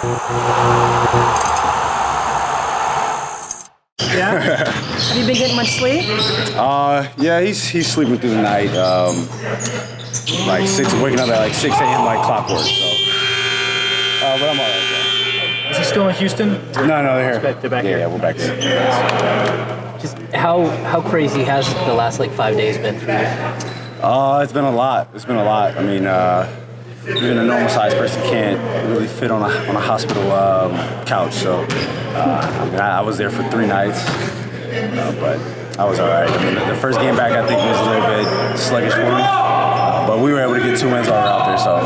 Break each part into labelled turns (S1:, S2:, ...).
S1: Yeah? Have you been getting much sleep?
S2: Yeah, he's sleeping through the night. Waking up at like 6 a.m. like clockwork. So, but I'm all right.
S1: Is he still in Houston?
S2: No, they're here.
S1: They're back here.
S2: Yeah, we're back here.
S3: Just how crazy has the last 5 days been for you?
S2: It's been a lot. I mean, even a normal sized person can't really fit on a hospital couch. So, I was there for 3 nights, but I was all right. I mean, the first game back I think was a little bit sluggish for me, but we were able to get 2 wins while we were out there. So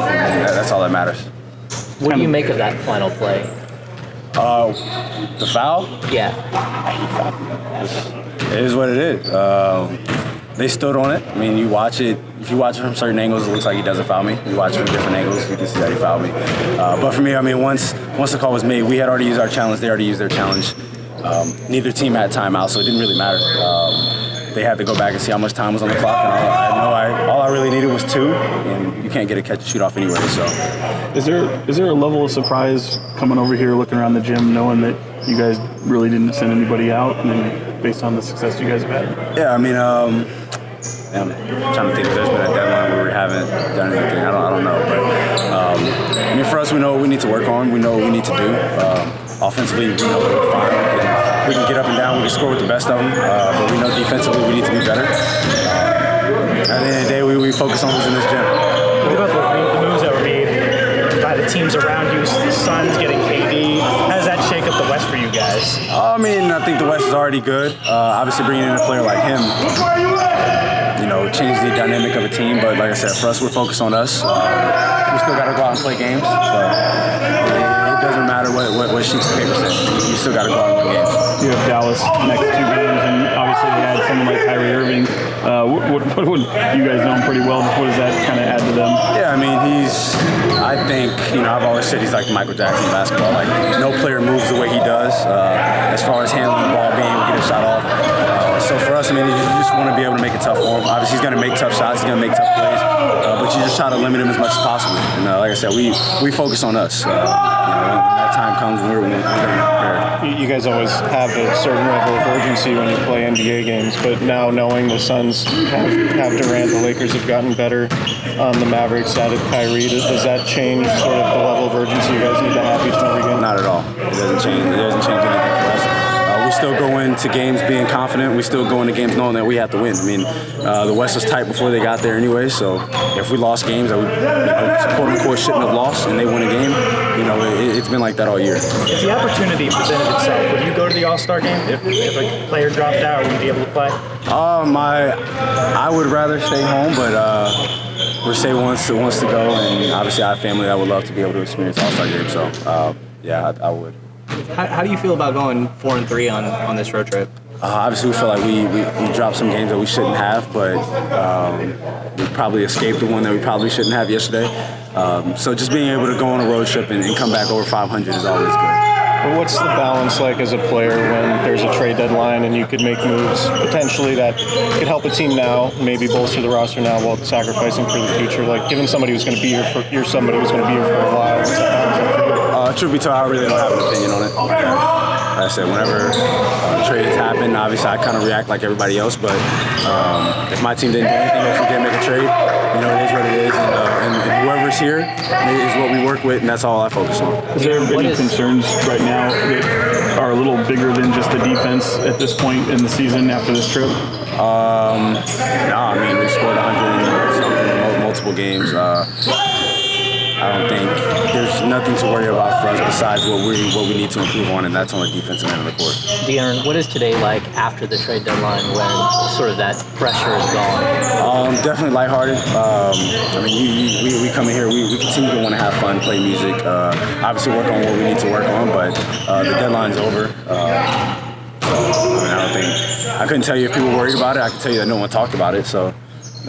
S2: that's all that matters.
S3: What do you make of that final play?
S2: The foul?
S3: Yeah.
S2: It is what it is. They stood on it. I mean, you watch it. If you watch it from certain angles, it looks like he doesn't foul me. You watch it from different angles, you can see that he fouled me. But for me, I mean, once the call was made, we had already used our challenge. They already used their challenge. Neither team had timeout, so it didn't really matter. They had to go back and see how much time was on the clock, and all I really needed was 2, and you can't get a catch and shoot off anyway. So,
S4: is there a level of surprise coming over here, looking around the gym, knowing that you guys really didn't send anybody out, and then based on the success you guys have had?
S2: Yeah, I mean, I'm trying to think if there's been a deadline where we haven't done anything. I don't know, but I mean, for us, we know what we need to work on. We know what we need to do. Offensively, we know we're fine. We can get up and down. We can score with the best of them, but we know defensively we need to be better. At the end of the day, we focus on who's in this gym.
S1: What about the moves that were made by the teams around you? The Suns getting KD. How does that shake up the West for you guys?
S2: I mean, I think the West is already good. Obviously, bringing in a player like him, change the dynamic of a team. But like I said, for us, we're focused on us. We still got to go out and play games. So it doesn't matter what sheets of paper say. You still got to go out and win games.
S4: You have Dallas next 2 games, and obviously they had someone like Kyrie Irving. What would you guys know him pretty well? What does that kind of add to them?
S2: Yeah, I mean, I think, I've always said he's like Michael Jackson in basketball. Like, no player moves the way he does as far as handling the ball, being able to get a shot off. So for us, I mean, you just want to be able to make it tough for him. Obviously, he's going to make tough shots. He's going to make tough plays. But you just try to limit him as much as possible. And like I said, we focus on us. When that time comes, we're going to prepare.
S5: You guys always have a certain level of urgency when you play NBA games, but now knowing the Suns have Durant, the Lakers have gotten better, the Mavericks added Kyrie, does that change sort of the level of urgency you guys need to have each and every game?
S2: Not at all. It doesn't change anything for us. We still go into games being confident. We still go into games knowing that we have to win. I mean, the West was tight before they got there anyway, so if we lost games that we quote-unquote shouldn't have lost and they win a game, it's been like that all year.
S1: If the opportunity presented itself, would you go to the All-Star game? If a player dropped out, would you be able to play?
S2: I would rather stay home, but Mercedes wants to go, and obviously I have family that would love to be able to experience All-Star game, so yeah, I would.
S3: How do you feel about going 4-3 on this road trip?
S2: Obviously, we feel like we dropped some games that we shouldn't have, but we probably escaped the one that we probably shouldn't have yesterday. So just being able to go on a road trip and come back over 500 is always good.
S5: But what's the balance like as a player when there's a trade deadline and you could make moves potentially that could help a team now, maybe bolster the roster now while sacrificing for the future? Like, given somebody who's going to be here for a while, what's that balance like for you?
S2: Truth be told, I really don't have an opinion on it. Like I said, whenever trades happen, obviously I kind of react like everybody else, but if my team didn't do anything, if we didn't make a trade, it is what it is, and whoever's here is what we work with, and that's all I focus on.
S4: Is there any concerns right now that are a little bigger than just the defense at this point in the season after this trip?
S2: No, I mean, we scored 100-something multiple games. I don't think there's nothing to worry about for us besides what we need to improve on, and that's on the defensive end of the court.
S3: De'Aaron, what is today like after the trade deadline when sort of that pressure is gone?
S2: Definitely lighthearted. I mean, we come in here, we continue to want to have fun, play music, obviously work on what we need to work on, but the deadline's over. I couldn't tell you if people were worried about it. I can tell you that no one talked about it, so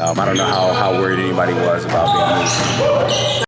S2: I don't know how worried anybody was about being moved.